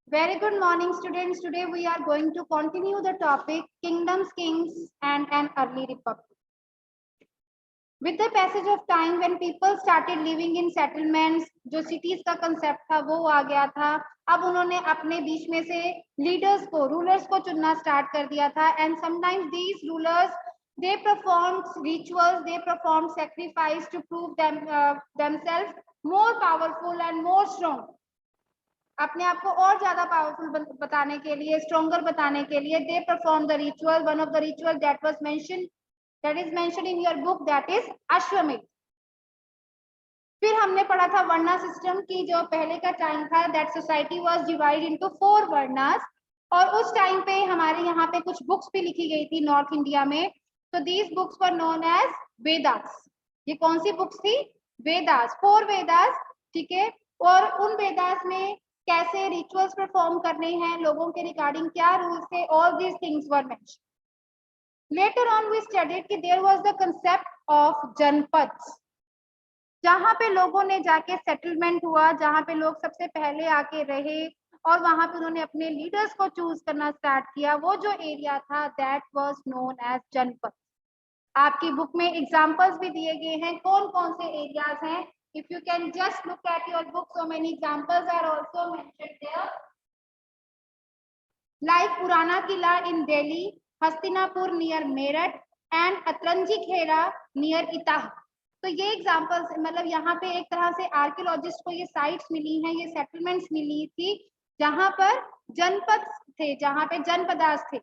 Very good morning, students. Today we are going to continue the topic Kingdoms, Kings, and an Early Republic. With the passage of time, when people started living in settlements, जो cities का concept था वो आ गया था. अब उन्होंने अपने बीच में से leaders को, rulers को चुनना start कर दिया था. And sometimes these rulers, they performed rituals, they performed sacrifice to prove themselves more powerful and more strong. अपने आप को और ज्यादा पावरफुल बताने के लिए, स्ट्रॉन्गर बताने के लिए, they perform the ritual. One of the ritual that was mention, that is mention in your book, that is अश्वमेध. फिर हमने पढ़ा था वर्णा सिस्टम की, जो पहले का टाइम था, that society was divide into 4 varnas. और उस टाइम पे हमारे यहाँ पे कुछ बुक्स भी लिखी गई थी नॉर्थ इंडिया में. तो these books were known as Vedas. ये कौन सी बुक्स थी? वेदास, 4 वेदास. ठीक है. और उन वेदास में कैसे रिचुअल्स परफॉर्म करने हैं, लोगों के रिगार्डिंग क्या रूल्स थे, all these things were mention. Later on we studied कि there was the concept of janapads, जहां पे लोगों ने जाके सेटलमेंट हुआ, जहां पे लोग सबसे पहले आके रहे और वहां पे उन्होंने अपने लीडर्स को चूज करना स्टार्ट किया. वो जो एरिया था दैट वाज नोन एज जनपद. आपकी बुक में एग्जांपल्स भी दिए गए हैं कौन कौन से एरियाज हैं. If you can just look at your book, so many examples are also mentioned there. Like Purana Killa in Delhi, Hastinapur near Meerut, and Atranji Khera near Itah. तो ये एग्जाम्पल्स, मतलब यहाँ पे एक तरह से आर्कियोलॉजिस्ट को ये साइट्स मिली हैं, ये सेटलमेंट्स मिली थी जहां पर जनपद थे, जहां पे जनपदास थे.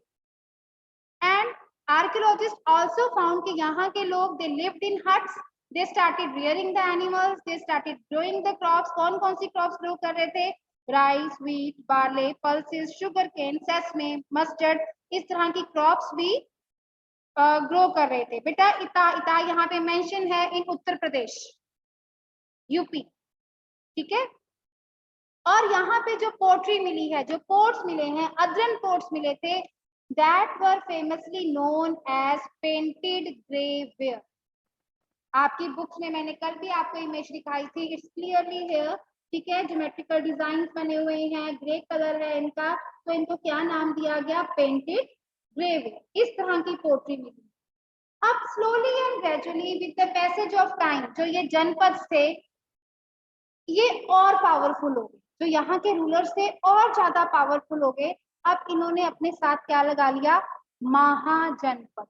एंड आर्कियोलॉजिस्ट ऑल्सो फाउंड कि यहाँ के लोग they lived in huts, they started rearing the animals, they started growing the crops. कौन कौन सी क्रॉप्स ग्रो कर रहे थे? Rice, wheat, barley, pulses, sugar cane, sesame, mustard, इस तरह की क्रॉप्स भी ग्रो कर रहे थे. बेटा इता, इता यहाँ पे मेंशन है इन उत्तर प्रदेश, यूपी. ठीक है. और यहाँ पे जो पोर्ट्री मिली है, जो पोर्ट्स मिले हैं, अदरन पोर्ट्स मिले थे, that were famously known as painted graveware. आपकी बुक्स में मैंने कल भी आपको इमेज दिखाई थी, इट्स क्लियरली हियर. ठीक है. ज्योमेट्रिकल डिजाइन बने हुए हैं, ग्रे कलर है इनका, तो इनको क्या नाम दिया गया? पेंटेड ग्रेववेयर. इस तरह की पोर्ट्री मिली. अब slowly and gradually with the passage of time, जो ये जनपद थे ये और पावरफुल हो गए, जो यहाँ के रूलर्स थे और ज्यादा पावरफुल हो गए. अब इन्होंने अपने साथ क्या लगा लिया? महाजनपद.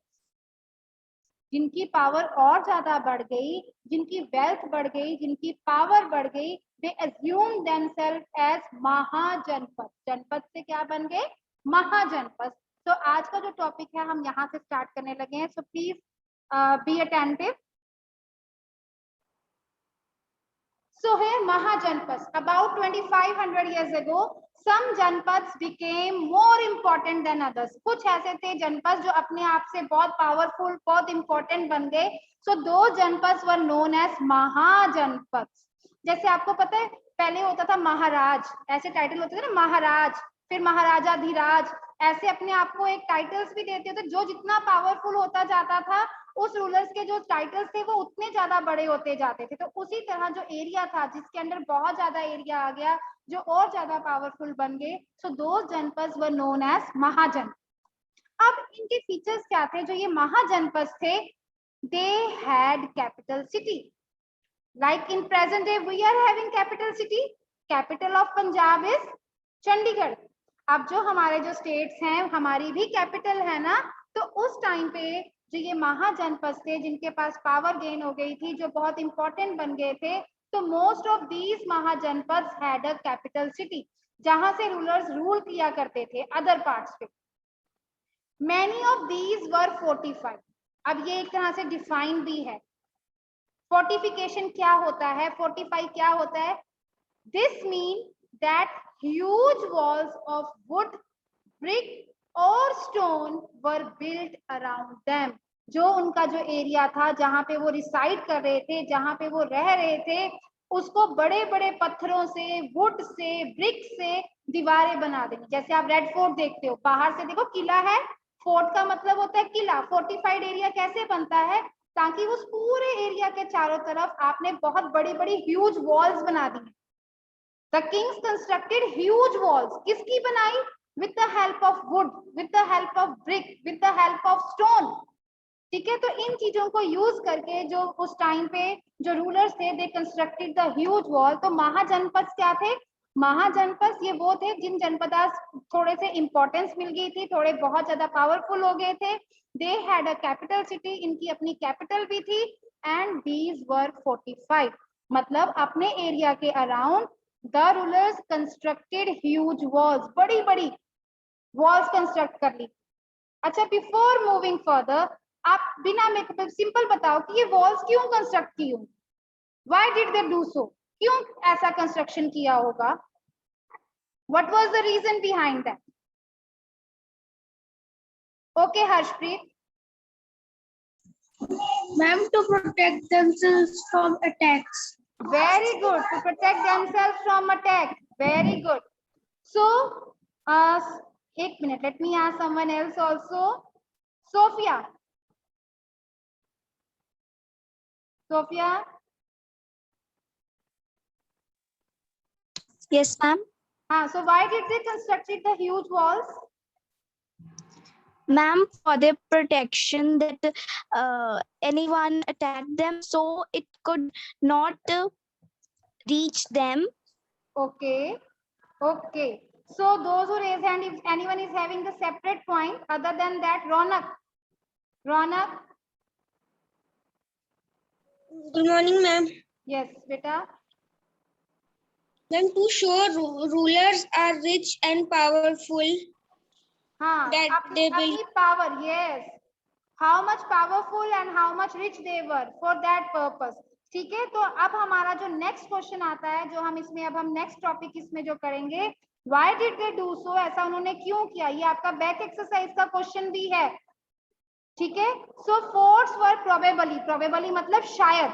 जिनकी पावर और ज्यादा बढ़ गई, जिनकी वेल्थ बढ़ गई, जिनकी पावर बढ़ गई, दे अज्यूम देमसेल्फ एज महाजनपद. जनपद से क्या बन गए? महाजनपद. तो आज का जो टॉपिक है हम यहाँ से स्टार्ट करने लगे हैं. So please be attentive. So here Mahajanpads, about 2500 years ago, some Janpads became more important than others. कुछ ऐसे थे जनपद जो अपने आप से बहुत पावरफुल, बहुत इंपॉर्टेंट बन गए. So those Janpads were known as Mahajanpads. जैसे आपको पता है पहले होता था महाराज, ऐसे टाइटल होते थे ना, महाराज, फिर महाराजा धीराज, ऐसे अपने आप को एक टाइटल्स भी देते थे. जो जितना पावरफुल होता जाता था उस रूलर्स के जो टाइटल्स थे वो उतने ज्यादा बड़े होते जाते थे. तो उसी तरह जो एरिया था जिसके अंदर बहुत ज्यादा एरिया आ गया, जो और ज्यादा पावरफुल बन गए, सो दोज जनपद वर नोन एज महाजन. अब इनके फीचर्स क्या थे? जो ये महाजनपद थे, they had capital city. Like in present day we are having capital city. Capital of Punjab is Chandigarh. अब जो हमारे जो स्टेट्स हैं हमारी भी कैपिटल है ना. तो उस टाइम पे जो ये महाजनपद थे, जिनके पास पावर गेन हो गई थी, जो बहुत इंपॉर्टेंट बन गए थे, तो most of these mahajanapada had a capital city, जहां से रूलर्स रूल किया करते थे अदर पार्ट्स पे. Many of these were fortified. अब ये एक तरह से डिफाइन भी है. फोर्टिफिकेशन क्या होता है? फोर्टिफाई क्या होता है? This mean that huge walls of wood, brick और stone were built around them. जो उनका जो एरिया था, जहां पे वो रिसाइड कर रहे थे, जहां पे वो रह रहे थे, उसको बड़े बड़े पत्थरों से, वुड से, ब्रिक से दीवारें बना देनी. जैसे आप रेड फोर्ट देखते हो, बाहर से देखो किला है, फोर्ट का मतलब होता है किला. फोर्टिफाइड एरिया कैसे बनता है? ताकि उस पूरे एरिया के चारों तरफ आपने बहुत बड़ी बड़ी ह्यूज वॉल्स बना दी. The kings constructed huge walls. किसकी बनाई? With the help of wood, with the help of brick, with the help of stone. ठीक है, तो इन चीजों को यूज करके जो उस टाइम पे जो रूलर्स थे, दे कंस्ट्रक्टेड द ह्यूज वॉल. तो महाजनपद क्या थे? महाजनपद ये वो थे जिन जनपदास थोड़े से इंपॉर्टेंस मिल गई थी, थोड़े बहुत ज्यादा पावरफुल हो गए थे. They had a capital city, इनकी अपनी कैपिटल भी थी. एंड दीज वर फोर्टिफाइड, मतलब अपने एरिया के around the rulers constructed huge walls, बड़ी बड़ी वॉल्स कंस्ट्रक्ट कर ली. अच्छा, बिफोर मूविंग फर्दर, आप बिना मेकअप सिंपल बताओ कि ये वॉल्स क्यों कंस्ट्रक्ट की होंगी? Why did they do so? क्यों ऐसा कंस्ट्रक्शन किया होगा? What was the reason behind that? Okay Harshpreet. Ma'am, to protect themselves from attacks. Very good. To protect themselves from attack. Very good. So, एक minute. Let me ask someone else also. Sophia. Sophia. Yes, ma'am. So why did they construct the huge walls? Ma'am, for their protection, that anyone attack them, so it could not reach them. Okay. Okay. So those who raise hand, if anyone is having the separate point, other than that, Ronak. Ronak. Good morning, ma'am. Yes, beta. Ma'am, to show rulers are rich and powerful. That they will power. Yes. How much powerful and how much rich they were for that purpose. ठीक है, तो अब हमारा जो next question आता है, जो हम इसमें अब हम नेक्स्ट टॉपिक इसमें जो करेंगे, व्हाई डिड दे डू सो, ऐसा उन्होंने क्यों किया? ये आपका बैक एक्सरसाइज का क्वेश्चन भी है. ठीक है, so forts were probably, probably मतलब शायद,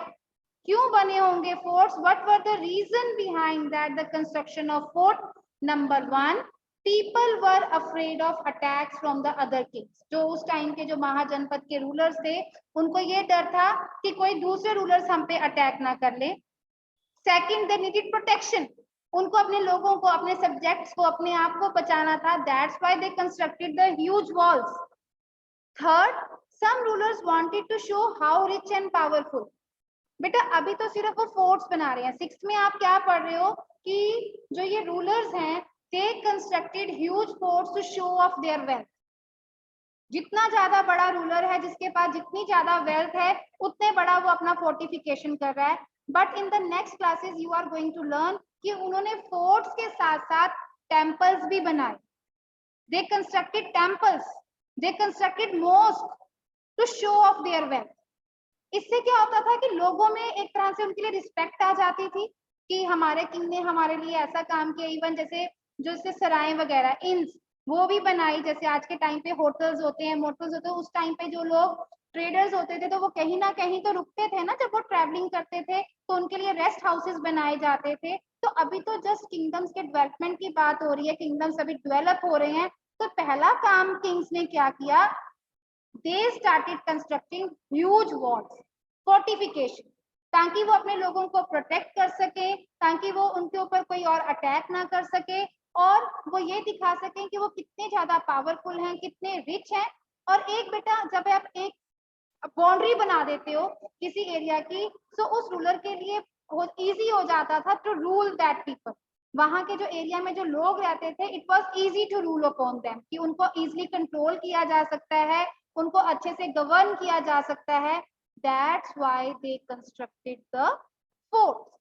क्यों बने होंगे forts? What were the reason behind that the construction of fort? Number 1, people were afraid of attacks from the other kings. जो उस टाइम के जो महाजनपद के रूलर्स थे, उनको ये डर था कि कोई दूसरे रूलर्स हम पे अटैक ना कर ले. Second, they needed protection. उनको अपने लोगों को, अपने सब्जेक्ट्स को, अपने आप को बचाना था. That's why they constructed the huge walls. Third, some rulers wanted to show how rich and powerful. बेटा अभी तो सिर्फ वो फोर्ट्स बना रहे हैं. 6th में आप क्या पढ़ रहे हो कि जो ये रूलर्स हैं, they constructed huge forts to show off their wealth. जितना ज्यादा बड़ा रूलर है, जिसके पास जितनी ज्यादा वेल्थ है, उतने बड़ा वो अपना फोर्टिफिकेशन कर रहा है. But in the next classes you are going to learn कि उन्होंने फोर्ट्स के साथ साथ टेम्पल्स भी बनाए. They constructed temples, they constructed mosque to show off their wealth. इससे क्या होता था कि लोगों में एक तरह से उनके लिए रिस्पेक्ट आ जाती थी कि हमारे किंग ने हमारे लिए ऐसा काम किया. इवन जैसे जो इससे सराय वगैरह, इन्स, वो भी बनाई. जैसे आज के टाइम पे होटल्स होते हैं, मोटल्स होते हैं, उस टाइम पे जो लोग ट्रेडर्स होते थे, तो वो कहीं ना कहीं तो रुकते थे ना जब वो ट्रैवलिंग करते थे, तो उनके लिए रेस्ट हाउसेस बनाए जाते थे. तो अभी तो जस्ट किंगडम्स के डेवलपमेंट की बात हो रही है, किंगडम्स अभी डेवलप हो रहे हैं. तो पहला काम किंग्स ने क्या किया? They started constructing huge walls, fortification, ताकि वो अपने लोगों को प्रोटेक्ट कर सके, ताकि वो उनके ऊपर कोई और अटैक ना कर सके, और वो ये दिखा सके कि वो कितने ज्यादा पावरफुल हैं, कितने रिच हैं. और एक बेटा, जब आप एक बाउंड्री बना देते हो किसी एरिया की, तो उस रूलर के लिए इजी हो जाता था टू रूल दैट पीपल. वहां के जो एरिया में जो लोग रहते थे, it was easy to rule upon them, कि उनको इजीली कंट्रोल किया जा सकता है, उनको अच्छे से गवर्न किया जा सकता है. That's why they constructed the forts.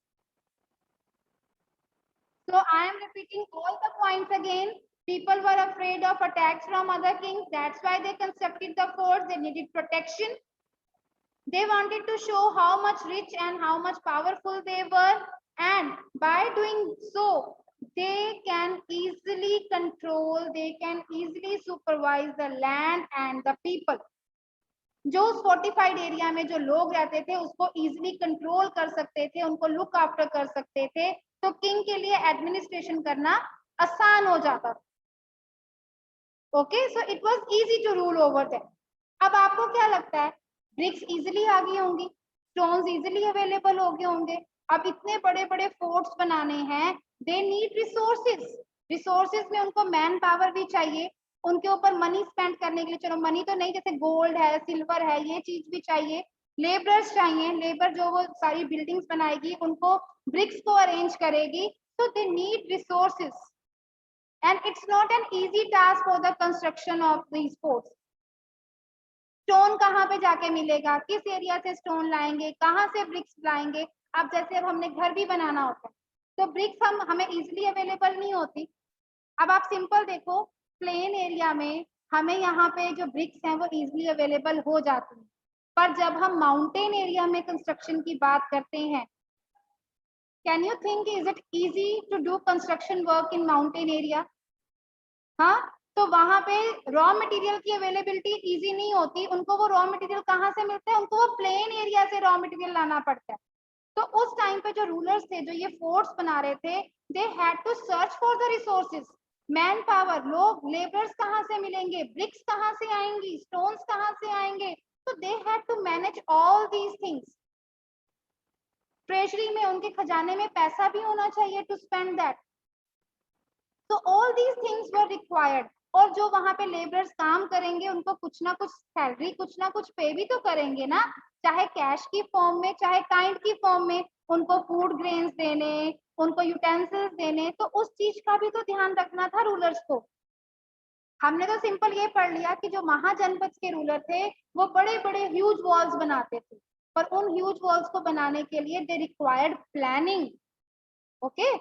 So I am repeating all the points again. People were afraid of attacks from other kings. That's why they constructed the forts. They needed protection. They wanted to show how much rich and how much powerful they were. And by doing so, they can easily control, they can easily supervise the land and the people. जो उस fortified area में जो लोग रहते थे, उसको easily control कर सकते थे, उनको लुक आफ्टर कर सकते थे. तो किंग के लिए एडमिनिस्ट्रेशन करना आसान हो जाता था. Okay, so it was easy to rule over them. अब आपको क्या लगता है? ब्रिक्स इजीली आ गई होंगी, स्टोन्स इजीली अवेलेबल हो गए होंगे. अब इतने बड़े बड़े फोर्ट्स बनाने हैं, दे नीड रिसोर्सेज, रिसोर्सेज में उनको मैन पावर भी चाहिए, उनके ऊपर मनी स्पेंड करने के लिए, चलो मनी तो नहीं, जैसे गोल्ड है, सिल्वर है, ये चीज भी चाहिए, लेबरर्स चाहिए, लेबर जो वो सारी बिल्डिंग्स बनाएगी, उनको ब्रिक्स को अरेंज करेगी, तो they need resources and it's not an easy task for the construction of these forts. Stone कहाँ पे जाके मिलेगा, किस एरिया से स्टोन लाएंगे, कहाँ से ब्रिक्स लाएंगे। अब जैसे अब हमने घर भी बनाना होता है तो ब्रिक्स हमें इजिली अवेलेबल नहीं होती। अब आप सिंपल देखो, प्लेन एरिया में हमें यहाँ पे जो ब्रिक्स हैं वो इजिली अवेलेबल हो जाती हैं, पर जब हम माउंटेन एरिया में कंस्ट्रक्शन की बात करते हैं, can you think is it easy to do construction work in mountain area? हाँ, तो वहां पे रॉ मटेरियल की अवेलेबिलिटी इजी नहीं होती, उनको वो रॉ मटेरियल कहाँ से मिलता है, उनको वो प्लेन एरिया से रॉ मटेरियल लाना पड़ता है। तो उस टाइम पे जो रूलर्स थे, जो ये फोर्ट्स बना रहे थे, they had to search for the resources, man power, लोग, लेबर्स कहाँ से मिलेंगे, ब्रिक्स कहाँ से आएंगी, स्टोन्स कहाँ से आएंगे, तो they had to manage all these things. Treasury में, उनके खजाने में पैसा भी होना चाहिए टू स्पेंड दैट, तो all these things were required. और जो वहां पे लेबरर्स काम करेंगे उनको कुछ ना कुछ सैलरी, कुछ ना कुछ पे भी तो करेंगे ना, चाहे कैश की फॉर्म में, चाहे काइंड की फॉर्म में, उनको फूड ग्रेन्स देने, उनको यूटेंसिल्स देने, तो उस चीज का भी तो ध्यान रखना था रूलर्स को। हमने तो सिंपल ये पढ़ लिया कि जो महाजनपद के रूलर थे वो बड़े बड़े ह्यूज वॉल्स बनाते थे, पर उन ह्यूज वॉल्स को बनाने के लिए दे रिक्वायर्ड प्लानिंग। ओके,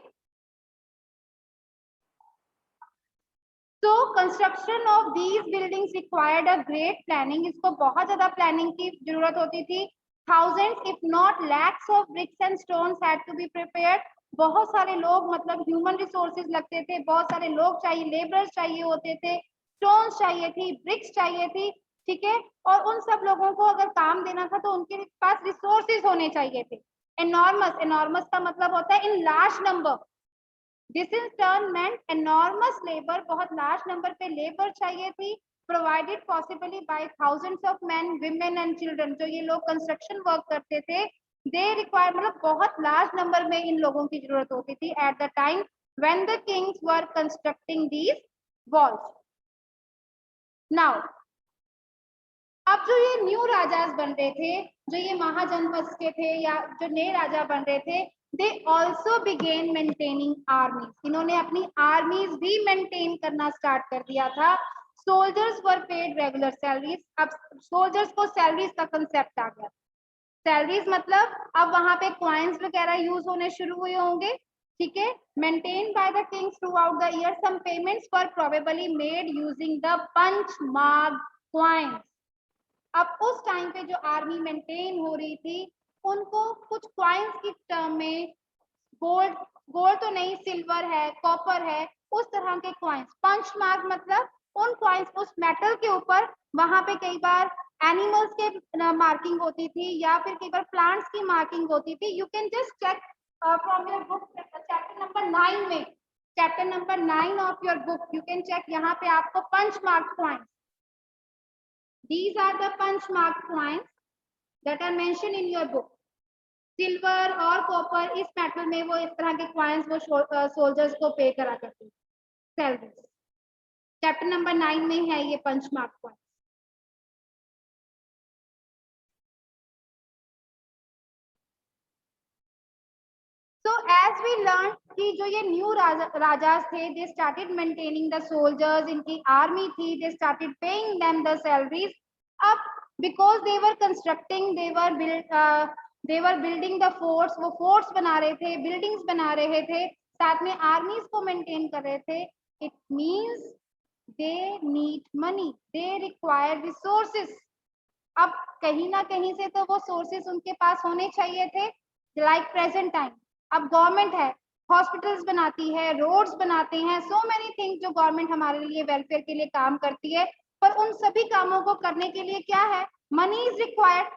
तो construction of these buildings required a great planning, इसको बहुत ज्यादा प्लानिंग की जरूरत होती थी। Thousands if not lakhs of bricks and stones had to be prepared, बहुत सारे लोग, मतलब ह्यूमन रिसोर्सेज लगते थे, बहुत सारे लोग चाहिए, लेबरर्स चाहिए होते थे, स्टोन्स चाहिए थी, ब्रिक्स चाहिए थी, ठीक है। और उन सब लोगों को अगर काम देना था तो उनके पास रिसोर्सेज होने चाहिए थे। एनॉर्मस, एनॉर्मस का मतलब होता है in large number, this in turn meant enormous labour, बहुत लार्ज नंबर पे लेबर चाहिए थी, provided possibly by thousands of men, women and children, जो ये लोग कंस्ट्रक्शन वर्क करते थे, दे रिक्वायर, मतलब बहुत लार्ज नंबर में इन लोगों की जरूरत होती थी at the time when the Kings were constructing these walls. Now, अब जो ये न्यू राजाज बन रहे थे, जो ये महाजनपद के थे या जो नए राजा बन रहे थे, they also began maintaining armies, इन्होंने अपनी आर्मीज भी मेंटेन करना स्टार्ट कर दिया था। सोल्जर्स वर पेड रेगुलर सैलरीज, अब सोल्जर्स को सैलरीज का कंसेप्ट आ गया। सैलरीज मतलब अब वहां पे क्वाइंस वगैरह यूज होने शुरू हुए होंगे, ठीक है। Maintain by the kings throughout the year, some payments were probably made using the punch mark coins. अब उस टाइम पे जो आर्मी मेंटेन हो रही थी, उनको कुछ क्वाइंस की टर्म में, गोल्ड, गोल्ड तो नहीं, सिल्वर है, कॉपर है, उस तरह के क्वाइंस, पंच मार्क मतलब उन क्वाइंस, उस मेटल के ऊपर वहां पे कई बार एनिमल्स के मार्किंग होती थी या फिर कई बार प्लांट्स की मार्किंग होती थी। You can just check from your book chapter number 9 में, chapter number 9 of your book, you can check, यहाँ पे आपको punch mark coins, these are the punch mark coins that are mentioned in your book. Silver और copper, इस metal में वो इस तरह के क्वाइंस वो सोल्जर्स को पे करा करते हैं सैलरीज। चैप्टर नंबर 9 में है ये punch mark coins. So as we learned कि जो ये न्यू राजास थे, they started maintaining the soldiers, इनकी आर्मी थी, they started paying them the salaries. अब because they were constructing, they were building the forts, वो फोर्ट्स बना रहे थे, बिल्डिंग्स बना रहे थे, साथ में आर्मीज को मेंटेन कर रहे थे। It means they need money, they require resources. अब कहीं ना कहीं से तो वो सोर्सेस उनके पास होने चाहिए थे, लाइक प्रेजेंट टाइम। अब गवर्नमेंट है, हॉस्पिटल्स बनाती है, रोड्स बनाते हैं, सो मेनी थिंग्स जो गवर्नमेंट हमारे लिए वेलफेयर के लिए काम करती है, पर उन सभी कामों को करने के लिए क्या है, मनी इज रिक्वायर्ड।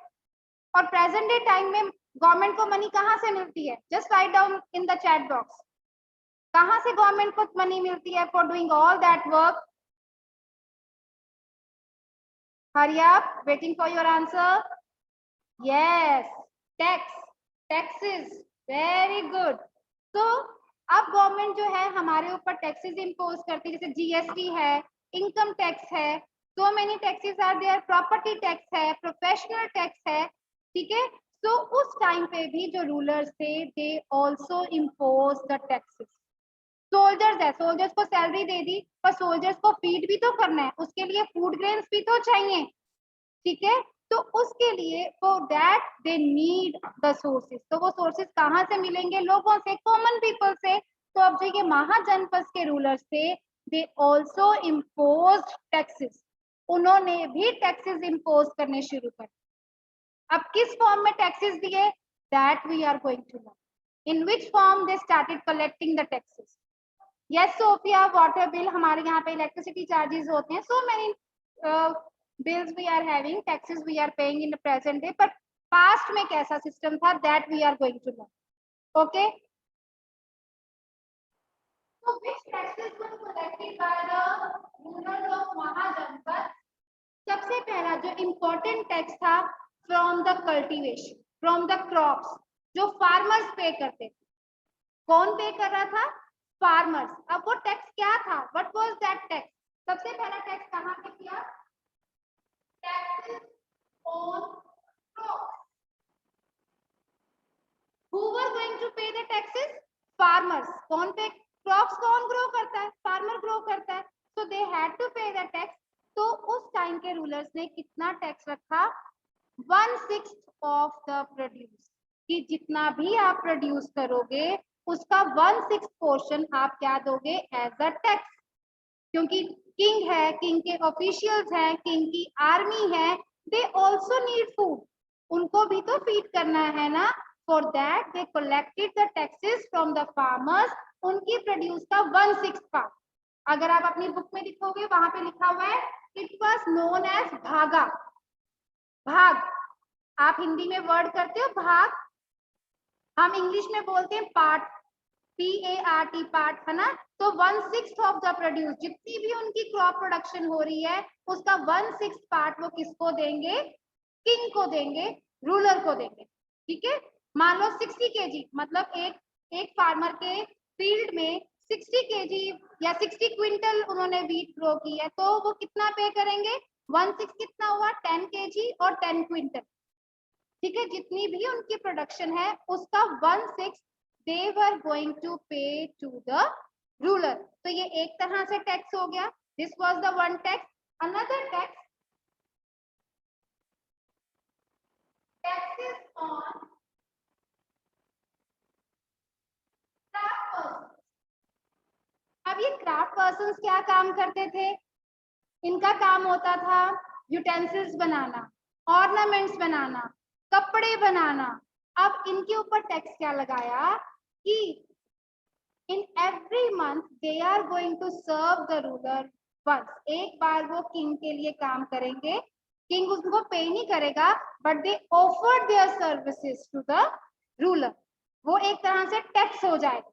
और प्रेजेंट डे टाइम में गवर्नमेंट को मनी कहाँ से मिलती है? Just write down in the chat box, कहाँ से गवर्नमेंट को मनी मिलती है for doing all that work? Hurry up, waiting for your answer. Yes, tax, taxes, very good. So अब गवर्नमेंट गवर्नमेंट जो है हमारे ऊपर टैक्सेस इम्पोज करती है, जैसे जीएसटी है, इनकम टैक्स है, so many taxes are there, property tax है, प्रोफेशनल टैक्स है, ठीक है। तो उस टाइम पे भी जो रूलर्स थे they also impose the taxes. Soldiers है, सोल्जर्स को सैलरी दे दी, पर सोल्जर्स को फीड भी तो करना है, उसके लिए फूड ग्रेन्स भी तो चाहिए, ठीक है। तो उसके लिए for that they need the sources, तो वो सोर्सेस कहाँ से मिलेंगे? लोगों से, कॉमन पीपल से। तो अब जो ये महाजनपद के रूलर्स थे दे आल्सो इम्पोज्ड टैक्सेस, उन्होंने भी टैक्सेस इम्पोज करने शुरू कर। अब किस फॉर्म में टैक्सेस दिए? That we are going to know. In which form they started collecting the taxes? Yes Sophia, water bill, हमारे यहाँ पे इलेक्ट्रिसिटी चार्जेस होते हैं, so many bills we are having, taxes we are paying in the present day, but past में कैसा system था, that we are going to know. Okay, so which taxes were collected by the rulers of Mahajanpad? सबसे पहला जो important tax था from the cultivation, from the crops, जो farmers pay करते थे। कौन पे कर रहा था? फार्मर्स। अब वो टैक्स क्या था? What was that tax? सबसे पहला टैक्स कहाँ पे किया? Taxes on crops. Who were going to pay the taxes? Farmers. कौन पे? क्रॉप्स कौन ग्रो करता है? फार्मर ग्रो करता है, so they had to pay the tax. तो उस टाइम के रूलर्स ने कितना टैक्स रखा? 1/6 ऑफ द प्रोड्यूस, कि जितना भी आप प्रोड्यूस करोगे उसका 1/6 पोर्शन आप क्या दोगे एज अ टैक्स। क्योंकि किंग है, किंग के ऑफिशियल्स हैं, किंग की आर्मी है, दे ऑल्सो नीड फूड, उनको भी तो फीड करना है ना। For that they collected the taxes from the farmers, उनकी प्रोड्यूस का 1/6 पार्ट। अगर आप अपनी बुक में लिखोगे वहां पे लिखा हुआ है इट वाज नोन एज भागा। भाग आप हिंदी में वर्ड करते हो भाग, हम इंग्लिश में बोलते हैं पार्ट, PART, पार्ट, है ना। तो 1/6 ऑफ द प्रोड्यूस, जितनी भी उनकी क्रॉप प्रोडक्शन हो रही है उसका 1/6 पार्ट वो किसको देंगे? किंग को देंगे, रूलर को देंगे, ठीक है। मान लो 60 kg, मतलब एक फार्मर के फील्ड में 60 kg या 60 क्विंटल उन्होंने व्हीट ग्रो की है, तो वो कितना पे करेंगे? 1/6 कितना हुआ? 10 kg और 10 क्विंटल, ठीक है। जितनी भी उनकी प्रोडक्शन है उसका 1/6 they were going to pay to the ruler. तो ये एक तरह से टैक्स हो गया, this was the one tax. Another tax, taxes on craft persons. अब ये क्राफ्ट पर्सन्स क्या काम करते थे? इनका काम होता था यूटेंसिल्स बनाना, ऑर्नामेंट्स बनाना, कपड़े बनाना। अब इनके ऊपर टैक्स क्या लगाया कि in every month they are going to serve the ruler once, एक बार वो किंग के लिए काम करेंगे, किंग उनको पे नहीं करेगा but they offer their services to the ruler, वो एक तरह से टैक्स हो जाएगा।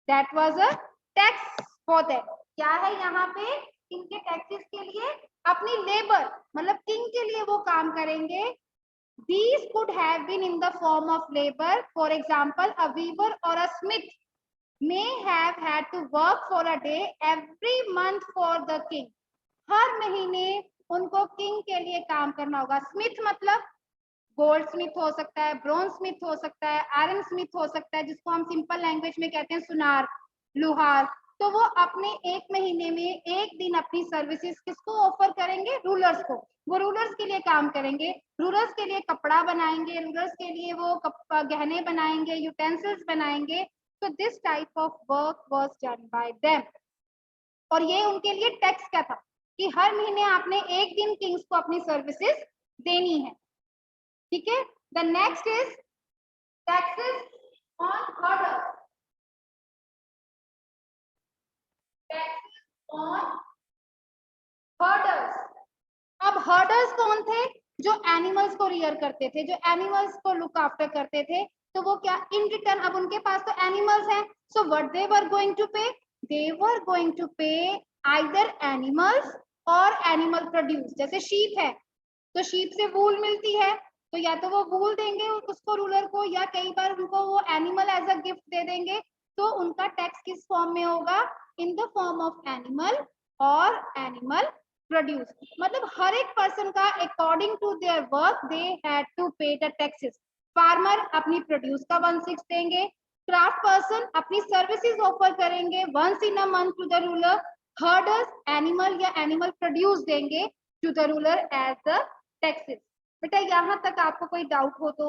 That was a tax for them. क्या है यहाँ पे? इनके टैक्सेस के लिए अपनी लेबर, मतलब किंग के लिए वो काम करेंगे। These could have been in the form of labor. For example, a weaver or a smith may have had to work for a day every month for the king. हर महीने उनको king के लिए काम करना होगा। स्मिथ मतलब gold Smith हो सकता है, ब्रोंज स्मिथ हो सकता है, आयरन स्मिथ हो सकता है, जिसको हम सिंपल लैंग्वेज में कहते हैं सुनार, लुहार। तो वो अपने एक महीने में एक दिन अपनी सर्विसेज किसको ऑफर करेंगे? रूलर्स को। वो रूलर्स के लिए काम करेंगे, रूलर्स के लिए कपड़ा बनाएंगे, रूलर्स के लिए वो गहने बनाएंगे, यूटेंसिल्स बनाएंगे। तो this type of work was done by them. और ये उनके लिए टैक्स क्या था कि हर महीने आपने एक दिन किंग्स को अपनी सर्विसेज देनी है, ठीक है। The next is taxes on herders. Taxes on herders. अब हर्डर्स कौन थे? जो एनिमल्स को रियर करते थे, जो एनिमल्स को लुक आफ्टर करते थे। तो वो क्या इन रिटर्न, अब उनके पास तो एनिमल्स हैं, so what they were going to pay? They were going to pay either animals और एनिमल प्रोड्यूस। जैसे शीप है तो शीप से वूल मिलती है, तो या तो वो वूल देंगे उसको रूलर को, या कई बार उनको वो एनिमल एज अ गिफ्ट दे देंगे। तो उनका टैक्स किस फॉर्म में होगा? In the form of animal और एनिमल प्रोड्यूस। मतलब हर एक पर्सन का according to their work they had to pay the taxes. Farmer अपनी प्रोड्यूस का 1/6 देंगे, क्राफ्ट पर्सन अपनी सर्विसेज ऑफर करेंगे once in a month to the ruler, herders animal या एनिमल प्रोड्यूस देंगे to the ruler as the taxes. बेटा यहाँ तक आपको कोई डाउट हो तो